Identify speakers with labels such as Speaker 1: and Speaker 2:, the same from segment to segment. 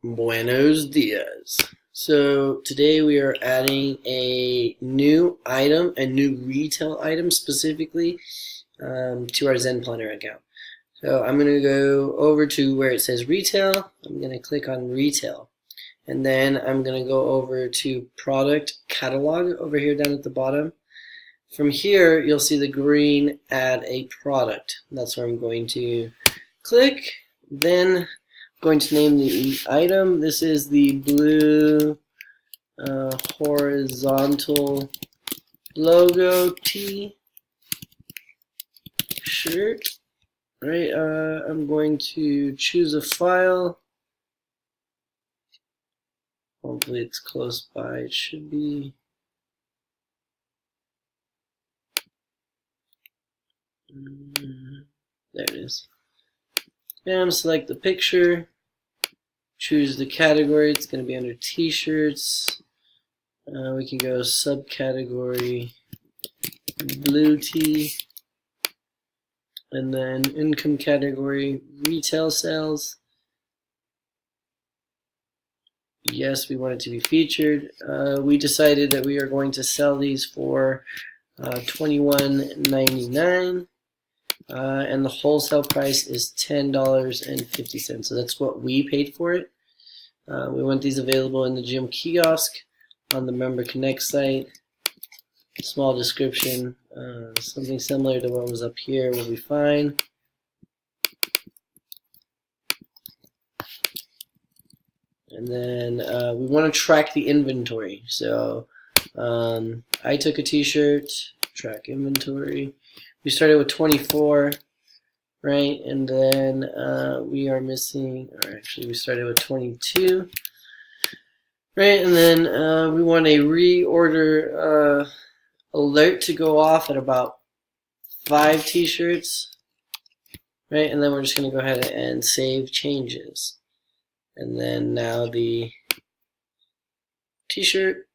Speaker 1: Buenos dias. So today we are adding a new item, a new retail item specifically, to our Zen Planner account. So I'm going to go over to where it says retail. I'm going to click on retail. And then I'm going to go over to product catalog over here down at the bottom. From here, you'll see the green add a product. That's where I'm going to click. Then going to name the item. This is the blue horizontal logo tee shirt. Right. I'm going to choose a file. Hopefully it's close by. It should be. There it is. Bam, select the picture. Choose the category. It's going to be under t-shirts. We can go subcategory blue tee. And then income category retail sales. Yes, we want it to be featured. We decided that we are going to sell these for $21.99. And the wholesale price is $10.50. So that's what we paid for it. We want these available in the gym kiosk on the Member Connect site. Small description, something similar to what was up here will be fine. And then we want to track the inventory. So I took a t-shirt, track inventory. We started with 24, right? And then we are missing, or actually we started with 22, right? And then we want a reorder alert to go off at about 5 t-shirts, right? And then we're just going to go ahead and save changes. And then now the t-shirt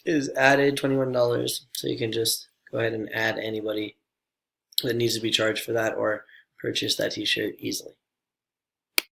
Speaker 1: is added, $21, so you can just go ahead and add anybody that needs to be charged for that or purchase that t-shirt easily.